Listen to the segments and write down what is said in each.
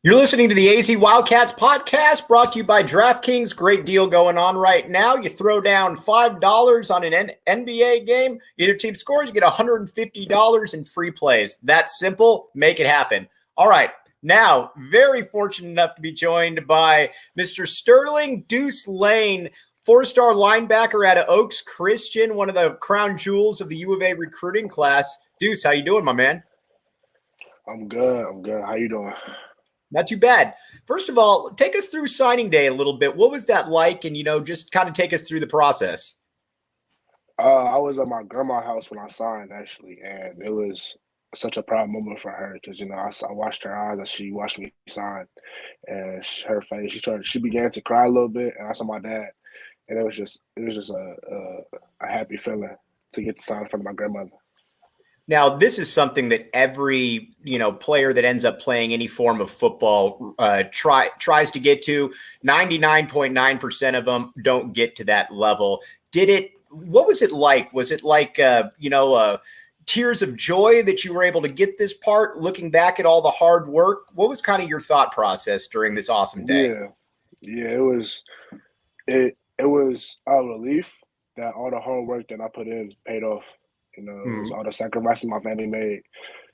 You're listening to the AZ Wildcats podcast brought to you by DraftKings. Great deal going on right now. You throw down $5 on an NBA game, either team scores, you get $150 in free plays. That's simple. Make it happen. All right. Now, very fortunate enough to be joined by Mr. Sterling Deuce Lane, four-star linebacker out of Oaks Christian, one of the crown jewels of the U of A recruiting class. Deuce, how you doing, my man? I'm good. How you doing? Not too bad. First of all, take us through signing day a little bit. What was that like? And, just kind of take us through the process. I was at my grandma's house when I signed, actually, and it was such a proud moment for her because, I watched her eyes as she watched me sign, and her face, she began to cry a little bit, and I saw my dad, and it was just a happy feeling to get to sign in front of my grandmother. Now, this is something that every, player that ends up playing any form of football tries to get to. 99.9% of them don't get to that level. What was it like? Was it like, tears of joy that you were able to get this part, looking back at all the hard work? What was kind of your thought process during this awesome day? Yeah, it was a relief that all the hard work that I put in paid off. It was all the sacrifices my family made.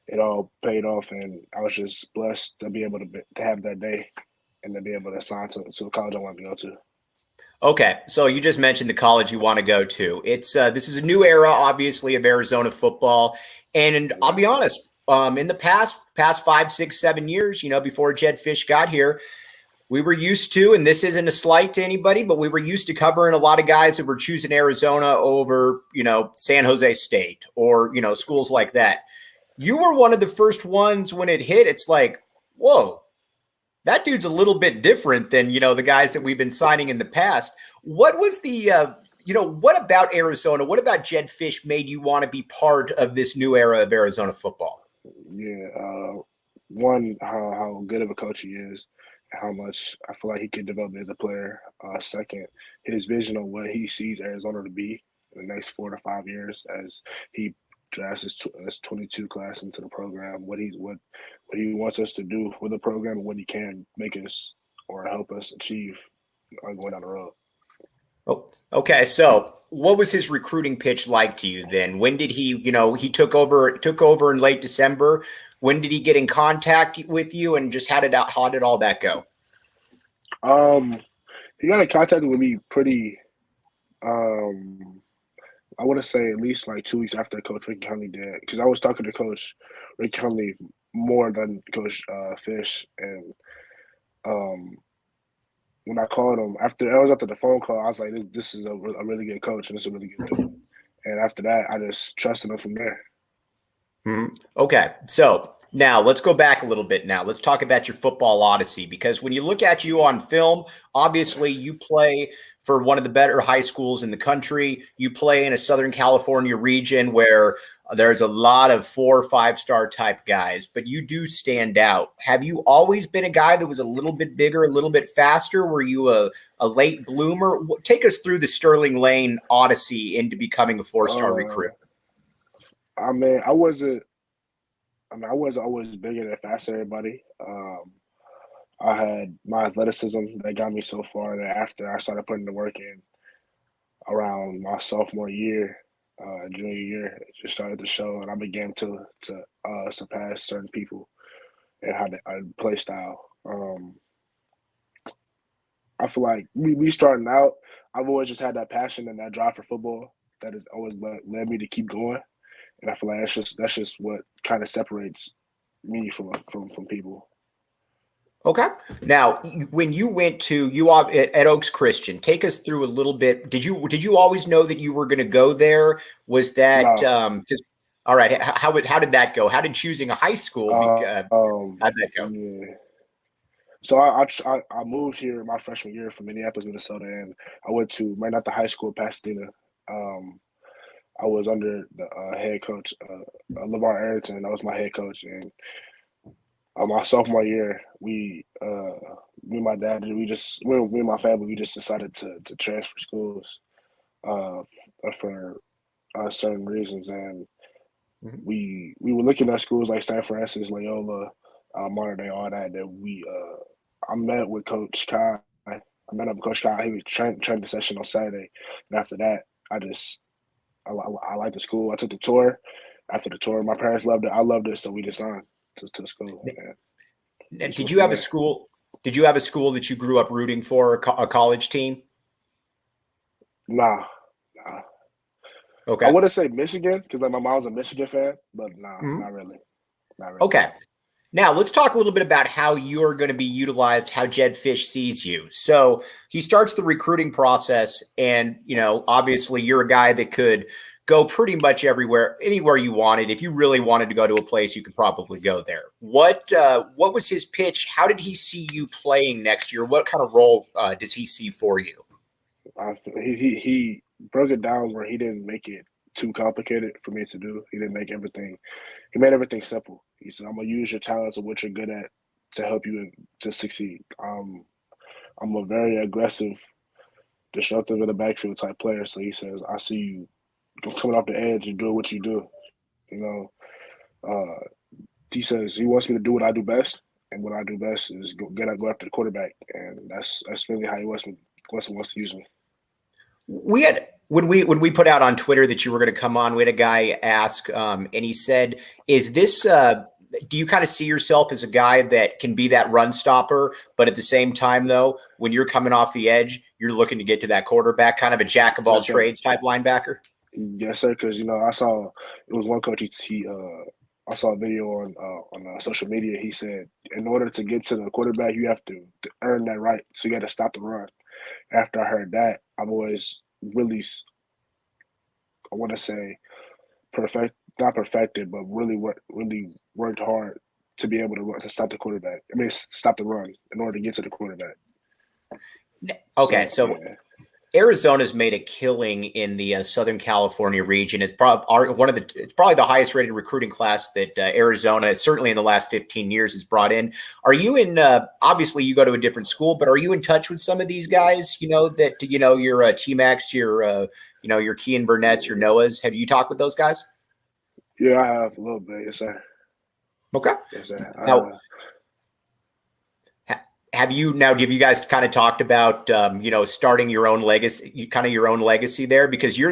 It all paid off, and I was just blessed to be able to have that day and to be able to sign to a college I want to go to. Okay, so you just mentioned the college you want to go to. This is a new era, obviously, of Arizona football, and I'll be honest. In the past 5, 6, 7 years, before Jedd Fisch got here, we were used to, and this isn't a slight to anybody, but we were used to covering a lot of guys who were choosing Arizona over, San Jose State or, schools like that. You were one of the first ones when it hit. It's like, whoa, that dude's a little bit different than, the guys that we've been signing in the past. What was what about Arizona? What about Jedd Fisch made you want to be part of this new era of Arizona football? Yeah, one, how good of a coach he is. How much I feel like he could develop as a player. Second, his vision on what he sees Arizona to be in the next 4 to 5 years as he drafts his 22 class into the program. What he wants us to do for the program and what he can make us or help us achieve going down the road. Oh, okay. So, what was his recruiting pitch like to you then? When did he, he took over in late December? When did he get in contact with you, and just how did all that go? He got in contact with me pretty. I want to say at least like 2 weeks after Coach Ricky Huntley did, because I was talking to Coach Ricky Huntley more than Coach Fisch, and when I called him after the phone call, I was like, "This is a really good coach, and it's a really good dude." And after that, I just trusted him from there. Mm-hmm. Okay, so now let's go back a little bit. Now let's talk about your football odyssey, because when you look at you on film, obviously you play for one of the better high schools in the country. You play in a Southern California region where there's a lot of 4 or 5-star type guys, but you do stand out. Have you always been a guy that was a little bit bigger, a little bit faster? Were you a late bloomer? Take us through the Sterling Lane odyssey into becoming a 4-star recruit. I wasn't always bigger than fast as everybody. I had my athleticism that got me so far that after I started putting the work in around my sophomore year, junior year, it just started to show, and I began to surpass certain people and how to play style. I feel like me starting out, I've always just had that passion and that drive for football that has always led me to keep going. And I feel like that's just what kind of separates me from people. Okay. Now, when you went to at Oaks Christian, take us through a little bit. Did you always know that you were going to go there? Was that all right? How did that go? How did choosing a high school? How'd that go? Yeah. So I moved here my freshman year from Minneapolis, Minnesota, and I went to right at the high school in Pasadena. I was under the head coach, LeVar Arrington. That was my head coach, and my sophomore year, me and my dad, me and my family, we just decided to transfer schools for certain reasons, and we were looking at schools like San Francisco, Loyola, modern day, all that. That I met with Coach Kai. I met up with Coach Kai. He was training the session on Saturday, and after that, I liked the school. I took the tour. After the tour, my parents loved it. I loved it, so we just signed to the school. And Did you have a school? Did you have a school that you grew up rooting for, a college team? Nah. Okay. I wouldn't say Michigan because like my mom's a Michigan fan, but nah, not really. Okay. Now let's talk a little bit about how you're going to be utilized, how Jedd Fisch sees you. So he starts the recruiting process, and obviously you're a guy that could go pretty much anywhere you wanted. If you really wanted to go to a place, you could probably go there. What was his pitch? How did he see you playing next year? What kind of role does he see for you? He broke it down where he didn't make it too complicated for me to do. He made everything simple. He said, I'm gonna use your talents and what you're good at to help you to succeed. I'm a very aggressive, disruptive in the backfield type player. So he says, I see you coming off the edge and doing what you do. He says he wants me to do what I do best, and what I do best is go after the quarterback, and that's really how he wants to use me. We had when we put out on Twitter that you were going to come on, we had a guy ask, and he said, "Is this? Do you kind of see yourself as a guy that can be that run stopper, but at the same time, though, when you're coming off the edge, you're looking to get to that quarterback, kind of a jack of all trades type linebacker?" Yes, sir. Because I saw it was one coach. I saw a video on social media. He said, in order to get to the quarterback, you have to earn that right. So you got to stop the run. After I heard that, I've always really, I want to say, not perfected, but really worked hard to be able to stop the quarterback. I mean, stop the run in order to get to the quarterback. Okay, so yeah. Arizona's made a killing in the Southern California region. It's probably the highest rated recruiting class that Arizona, certainly in the last 15 years, has brought in. Are you in? Obviously, you go to a different school, but are you in touch with some of these guys? Your T-Max, your Kean Burnett's, your Noahs. Have you talked with those guys? Yeah, I have a little bit. Yes, sir. Okay. Yes, sir. Now, have you guys kind of talked about, starting your own legacy there? Because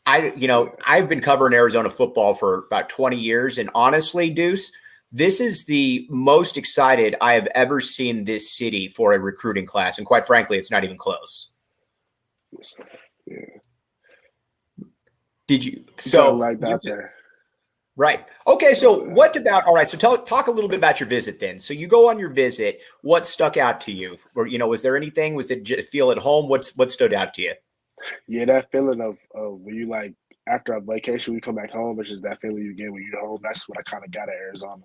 I've been covering Arizona football for about 20 years. And honestly, Deuce, this is the most excited I have ever seen this city for a recruiting class. And quite frankly, it's not even close. Yes, sir. Yeah. Did you? So like that there. Right. Okay. So what about, all right. So talk a little bit about your visit then. So you go on your visit, what stuck out to you? Or, was there anything, was it feel at home? What stood out to you? Yeah. That feeling of when you after a vacation, we come back home, it's just that feeling you get when you're home. That's what I kind of got at Arizona.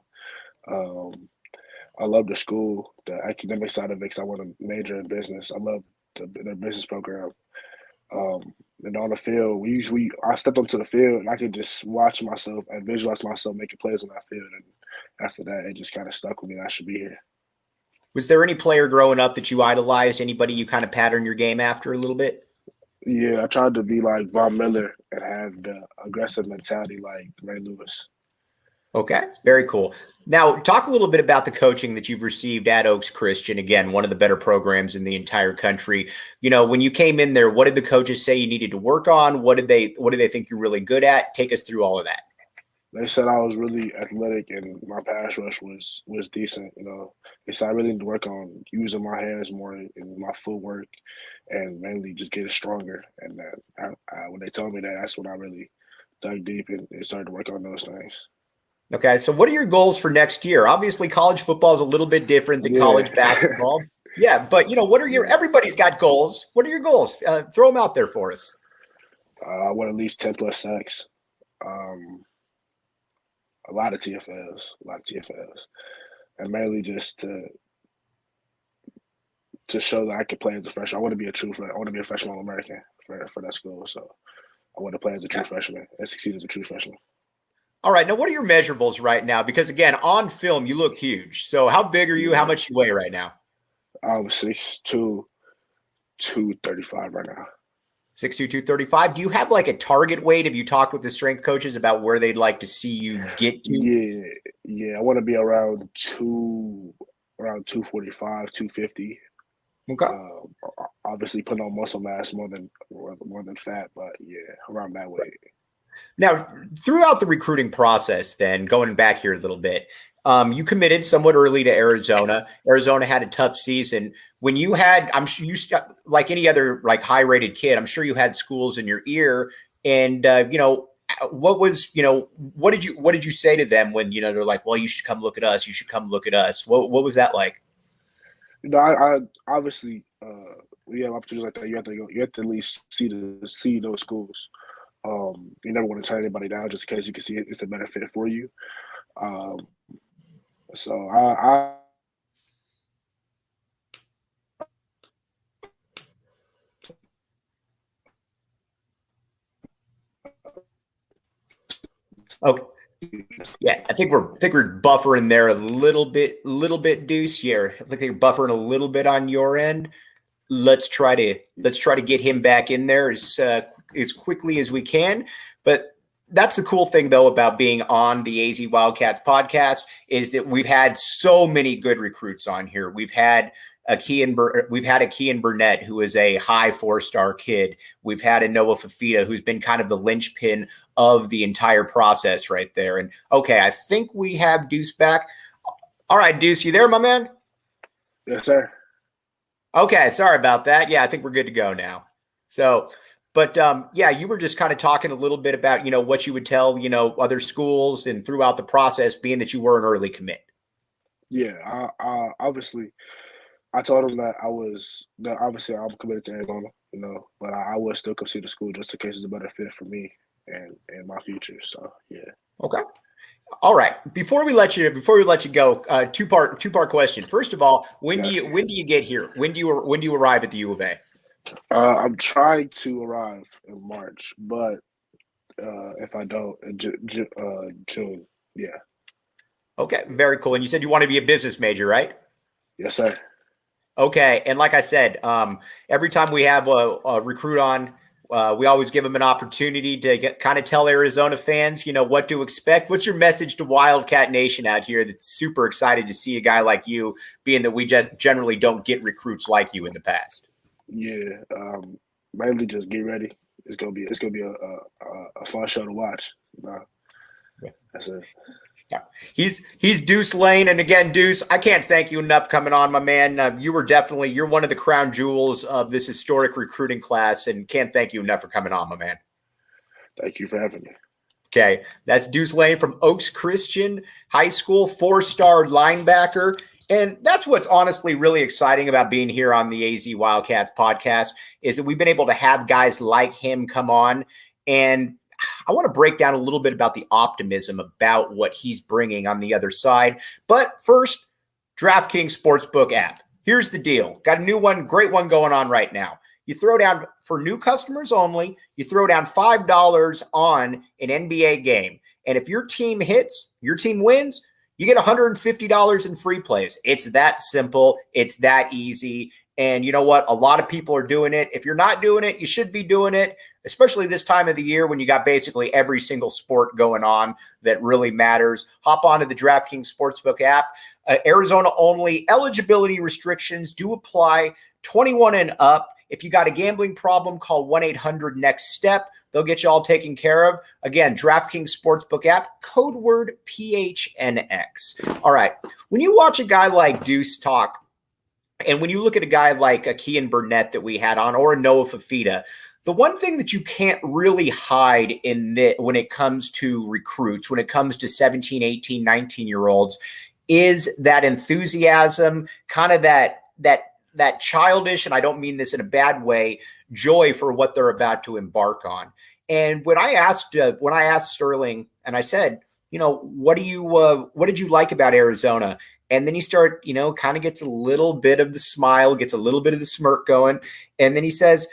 I love the school, the academic side of it, because I want to major in business. I love their business program. And on the field, I stepped onto the field and I could just watch myself and visualize myself making plays on that field. And after that, it just kind of stuck with me that I should be here. Was there any player growing up that you idolized? Anybody you kind of patterned your game after a little bit? Yeah, I tried to be like Von Miller and have the aggressive mentality like Ray Lewis. Okay, very cool. Now, talk a little bit about the coaching that you've received at Oaks Christian. Again, one of the better programs in the entire country. When you came in there, what did the coaches say you needed to work on? What did they think you're really good at? Take us through all of that. They said I was really athletic and my pass rush was decent. They said I really need to work on using my hands more in my footwork and mainly just getting stronger. And when they told me that, that's when I really dug deep and started to work on those things. Okay, so what are your goals for next year? Obviously, college football is a little bit different than college basketball. Yeah, but what are everybody's got goals. What are your goals? Throw them out there for us. I want at least 10 plus sacks. A lot of TFLs, and mainly just to show that I can play as a freshman. I want to be a true freshman. I want to be a freshman All-American for that school. So I want to play as a true freshman and succeed as a true freshman. All right. Now, what are your measurables right now? Because, again, on film, you look huge. So how big are you? How much you weigh right now? I'm 6'2", 235 right now. 6'2", 235. Do you have like a target weight? Have you talked with the strength coaches about where they'd like to see you get to? Yeah. Yeah, I want to be around 245, 250. Okay. Obviously, putting on muscle mass more than fat, but yeah, around that weight. Now, throughout the recruiting process, then going back here a little bit, you committed somewhat early to Arizona. Arizona had a tough season. When you had, I'm sure you, like any other like high-rated kid, I'm sure you had schools in your ear. And what was, what did you say to them when they're like, well, you should come look at us. You should come look at us. What was that like? I obviously we have opportunities like that. You have to at least see those schools. You never want to turn anybody down just in case you can see it's a better fit for you. So I Okay. Yeah, I think we're buffering there a little bit, Deuce. Here, I think you're buffering a little bit on your end. Let's try to get him back in there as quickly as we can. But that's the cool thing, though, about being on the AZ Wildcats podcast is that we've had so many good recruits on here. We've had a Kean Burnett, who is a high 4-star kid. We've had a Noah Fafita, who's been kind of the linchpin of the entire process right there. And okay, I think we have Deuce back. All right, Deuce, you there, my man? Yes, sir. Okay, sorry about that. Yeah, I think we're good to go now. So, but yeah, you were just kind of talking a little bit about, what you would tell, other schools and throughout the process, being that you were an early commit. Yeah, I obviously I told them that obviously I'm committed to Arizona, but I would still come see the school just in case it's a better fit for me and my future. So yeah. Okay. All right. Before we let you go, two-part question. First of all, when do you get here? When do you arrive at the U of A? I'm trying to arrive in March, but if I don't, June. Yeah. Okay. Very cool. And you said you want to be a business major, right? Yes, sir. Okay. And like I said, every time we have a recruit on, we always give them an opportunity to kind of tell Arizona fans, what to expect. What's your message to Wildcat Nation out here that's super excited to see a guy like you, being that we just generally don't get recruits like you in the past? Yeah, mainly just get ready. It's gonna be a fun show to watch. That's it. Yeah. He's Deuce Lane, and again, Deuce, I can't thank you enough coming on, my man. You're one of the crown jewels of this historic recruiting class, and can't thank you enough for coming on, my man. Thank you for having me. Okay, that's Deuce Lane from Oaks Christian High School, 4-star linebacker. And that's what's honestly really exciting about being here on the AZ Wildcats podcast is that we've been able to have guys like him come on. And I want to break down a little bit about the optimism about what he's bringing on the other side. But first, DraftKings Sportsbook app. Here's the deal. Got a new one, great one going on right now. You throw down, for new customers only, you throw down $5 on an NBA game. And if your team hits, your team wins, you get $150 in free plays. It's that simple. It's that easy. And you know what? A lot of people are doing it. If you're not doing it, you should be doing it, especially this time of the year when you got basically every single sport going on that really matters. Hop onto the DraftKings Sportsbook app. Arizona only. Eligibility restrictions do apply. 21 and up. If you got a gambling problem, call 1-800-NEXT-STEP. They'll get you all taken care of. Again, DraftKings Sportsbook app, code word PHNX. All right. When you watch a guy like Deuce talk, and when you look at a guy like a Kean Burnett that we had on, or a Noah Fafita, the one thing that you can't really hide in when it comes to recruits, when it comes to 17, 18, 19-year-olds, is that enthusiasm, kind of that childish, and I don't mean this in a bad way, joy for what they're about to embark on. And when I asked Sterling, and I said, what did you like about Arizona? And then he kind of gets a little bit of the smile, gets a little bit of the smirk going. And then he says,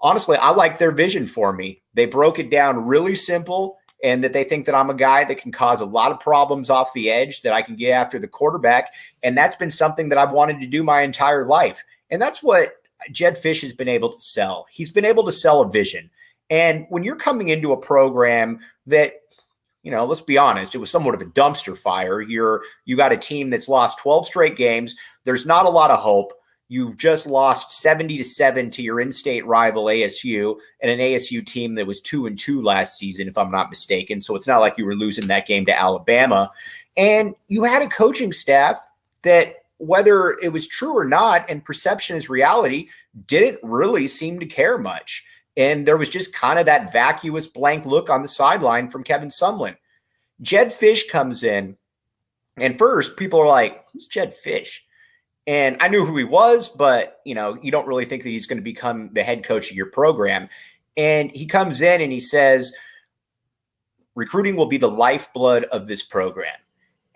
honestly, I like their vision for me. They broke it down really simple, and that they think that I'm a guy that can cause a lot of problems off the edge, that I can get after the quarterback. And that's been something that I've wanted to do my entire life. And that's what Jedd Fisch has been able to sell. He's been able to sell a vision. And when you're coming into a program that, let's be honest, it was somewhat of a dumpster fire. You got a team that's lost 12 straight games. There's not a lot of hope. You've just lost 70-7 to your in-state rival ASU, and an ASU team that was 2-2 last season, if I'm not mistaken. So it's not like you were losing that game to Alabama. And you had a coaching staff that, whether it was true or not, and perception is reality, didn't really seem to care much. And there was just kind of that vacuous blank look on the sideline from Kevin Sumlin. Jedd Fisch comes in, and first people are like, who's Jedd Fisch? And I knew who he was, but, you don't really think that he's going to become the head coach of your program. And he comes in and he says, recruiting will be the lifeblood of this program.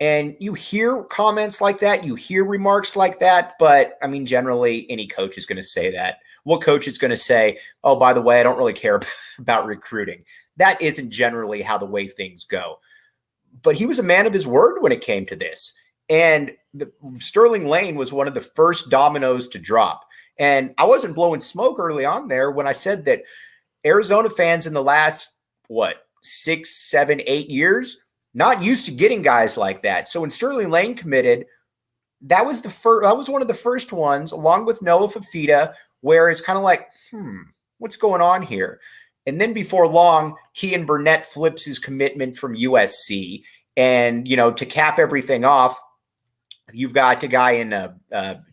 And you hear comments like that, you hear remarks like that, but I mean, generally any coach is going to say that. What coach is going to say, oh, by the way, I don't really care about recruiting? That isn't generally how the way things go. But he was a man of his word when it came to this. And Sterling Lane was one of the first dominoes to drop. And I wasn't blowing smoke early on there when I said that Arizona fans in the last, 6, 7, 8 years, not used to getting guys like that. So when Sterling Lane committed, that was one of the first ones, along with Noah Fafita, where it's kind of like, what's going on here? And then before long, Kean Burnett flips his commitment from USC. And, to cap everything off, you've got a guy in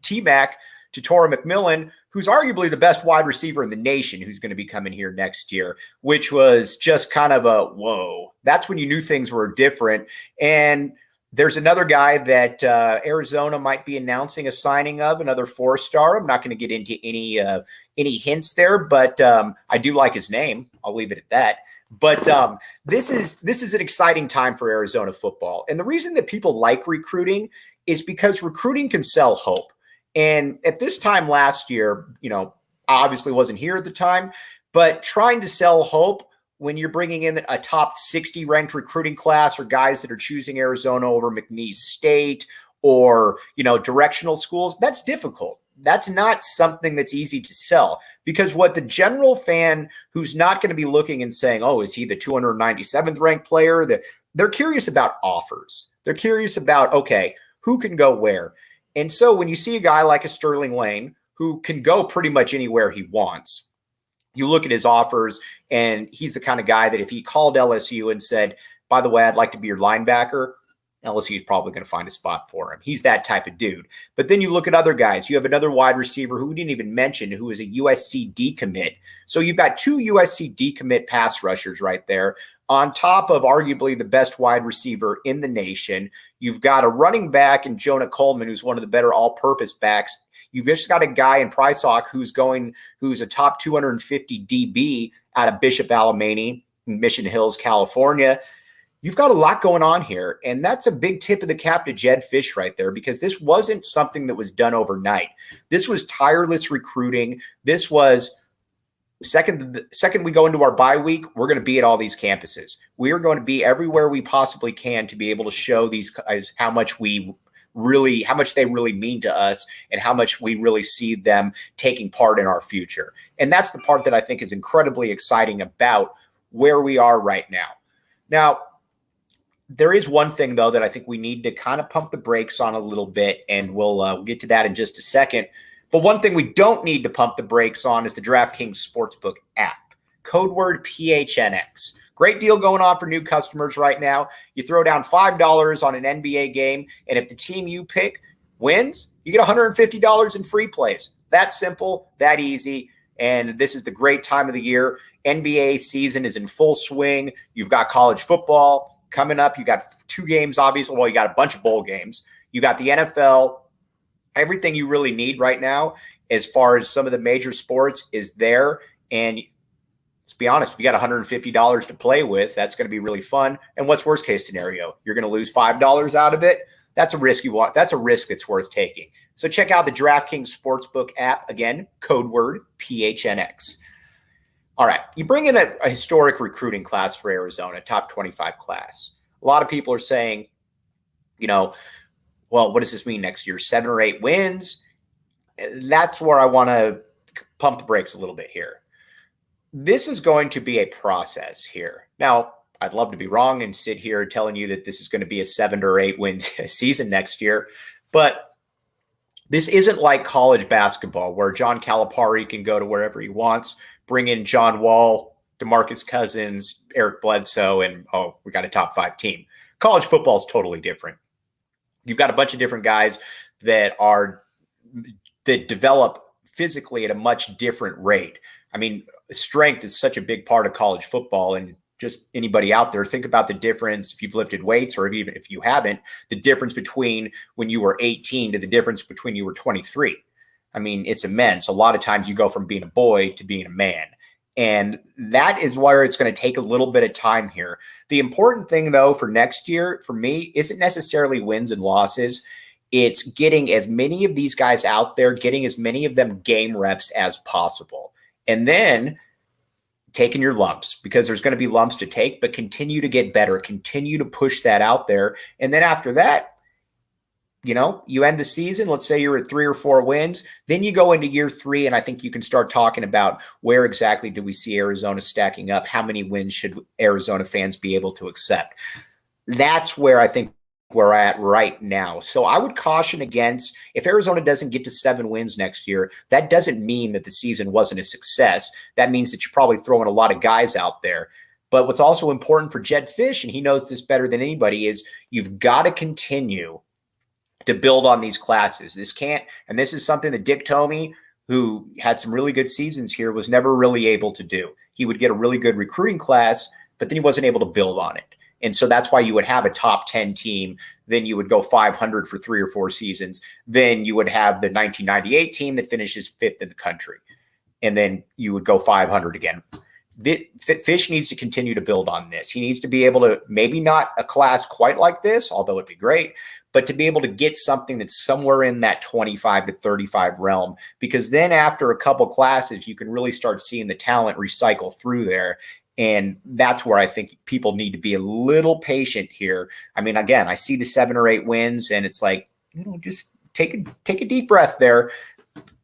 T-Mac, Tatora McMillan, who's arguably the best wide receiver in the nation, who's going to be coming here next year, which was just kind of a whoa. That's when you knew things were different. And there's another guy that Arizona might be announcing a signing of, another 4-star. I'm not going to get into any hints there, but I do like his name. I'll leave it at that. But this is an exciting time for Arizona football. And the reason that people like recruiting is because recruiting can sell hope. And at this time last year, I obviously wasn't here at the time, but trying to sell hope when you're bringing in a top 60 ranked recruiting class, or guys that are choosing Arizona over McNeese State, or, directional schools, that's difficult. That's not something that's easy to sell, because what the general fan who's not going to be looking and saying, oh, is he the 297th ranked player? They're curious about offers. They're curious about, okay, who can go where? And so when you see a guy like a Sterling Lane, who can go pretty much anywhere he wants, you look at his offers, and he's the kind of guy that if he called LSU and said, by the way, I'd like to be your linebacker, LSU is probably going to find a spot for him. He's that type of dude. But then you look at other guys. You have another wide receiver who we didn't even mention, who is a USC decommit. So you've got 2 USC decommit pass rushers right there, on top of arguably the best wide receiver in the nation. You've got a running back in Jonah Coleman, who's one of the better all-purpose backs. You've just got a guy in Price Hawk who's a top 250 DB out of Bishop Alamany in Mission Hills, California. You've got a lot going on here, and that's a big tip of the cap to Jedd Fisch right there, because this wasn't something that was done overnight. This was tireless recruiting. This was second we go into our bye week, we're going to be at all these campuses. We are going to be everywhere we possibly can to be able to show these guys how much they really mean to us, and how much we really see them taking part in our future. And that's the part that I think is incredibly exciting about where we are right now. Now, there is one thing, though, that I think we need to kind of pump the brakes on a little bit, and we'll get to that in just a second. But one thing we don't need to pump the brakes on is the DraftKings Sportsbook app. Code word PHNX. Great deal going on for new customers right now. You throw down $5 on an NBA game, and if the team you pick wins, you get $150 in free plays. That simple, that easy, and this is the great time of the year. NBA season is in full swing. You've got college football coming up. You got 2 games, obviously. Well, you got a bunch of bowl games. You got the NFL. Everything you really need right now, as far as some of the major sports, is there. And let's be honest, if you got $150 to play with, that's going to be really fun. And what's worst case scenario? You're going to lose $5 out of it. That's a risk you want. That's a risk that's worth taking. So check out the DraftKings Sportsbook app. Again, code word PHNX. All right, you bring in a historic recruiting class for Arizona, top 25 class. A lot of people are saying, well, what does this mean next year? 7 or 8 wins? That's where I want to pump the brakes a little bit here. This is going to be a process here. Now, I'd love to be wrong and sit here telling you that this is going to be a 7 or 8 win season next year. But this isn't like college basketball where John Calipari can go to wherever he wants, bring in John Wall, DeMarcus Cousins, Eric Bledsoe, and, oh, we got a top 5 team. College football is totally different. You've got a bunch of different guys that develop physically at a much different rate. I mean, strength is such a big part of college football, and just anybody out there, think about the difference if you've lifted weights or even if you haven't, the difference between when you were 18 to the difference between you were 23. I mean, it's immense. A lot of times you go from being a boy to being a man. And that is where it's going to take a little bit of time here. The important thing, though, for next year, for me, isn't necessarily wins and losses. It's getting as many of these guys out there, getting as many of them game reps as possible. And then taking your lumps, because there's going to be lumps to take, but continue to get better, continue to push that out there. And then after that, you end the season, let's say you're at 3 or 4 wins, then you go into year 3, and I think you can start talking about where exactly do we see Arizona stacking up? How many wins should Arizona fans be able to accept? That's where I think we're at right now. So I would caution against, if Arizona doesn't get to 7 wins next year, that doesn't mean that the season wasn't a success. That means that you're probably throwing a lot of guys out there. But what's also important for Jedd Fisch, and he knows this better than anybody, is you've got to continue to build on these classes. And this is something that Dick Tomey, who had some really good seasons here, was never really able to do. He would get a really good recruiting class, but then he wasn't able to build on it. And so that's why you would have a top 10 team. Then you would go 500 for 3 or 4 seasons. Then you would have the 1998 team that finishes 5th in the country. And then you would go 500 again. Fisch needs to continue to build on this. He needs to be able to, maybe not a class quite like this, although it'd be great, but to be able to get something that's somewhere in that 25 to 35 realm, because then after a couple classes, you can really start seeing the talent recycle through there. And that's where I think people need to be a little patient here. I mean, again, I see the 7 or 8 wins, and it's like, just take a deep breath there.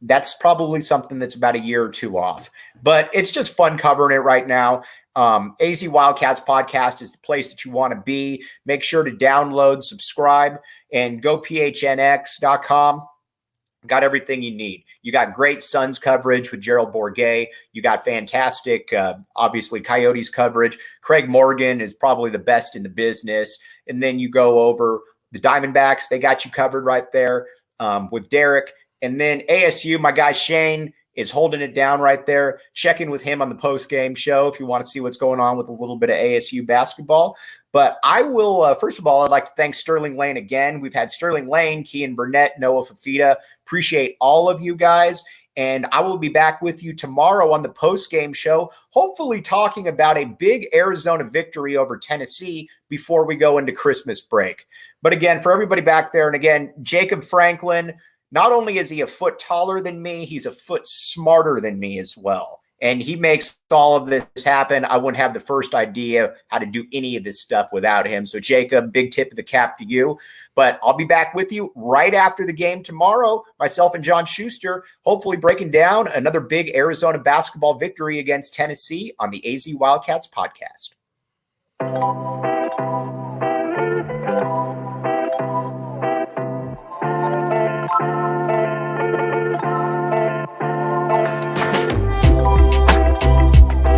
That's probably something that's about a year or 2 off. But it's just fun covering it right now. AZ Wildcats podcast is the place that you want to be. Make sure to download, subscribe, and go PHNX.com. Got everything you need. You got great Suns coverage with Gerald Bourguet. You got fantastic, obviously, Coyotes coverage. Craig Morgan is probably the best in the business. And then you go over the Diamondbacks. They got you covered right there with Derek. And then ASU, my guy Shane is holding it down right there. Check in with him on the post-game show if you want to see what's going on with a little bit of ASU basketball. But I will, first of all, I'd like to thank Sterling Lane again. We've had Sterling Lane, Kean Burnett, Noah Fafita. Appreciate all of you guys. And I will be back with you tomorrow on the post-game show, hopefully talking about a big Arizona victory over Tennessee before we go into Christmas break. But again, for everybody back there, and again, Jacob Franklin, not only is he a foot taller than me, he's a foot smarter than me as well. And he makes all of this happen. I wouldn't have the first idea how to do any of this stuff without him. So, Jacob, big tip of the cap to you. But I'll be back with you right after the game tomorrow, myself and John Schuster, hopefully breaking down another big Arizona basketball victory against Tennessee on the AZ Wildcats podcast.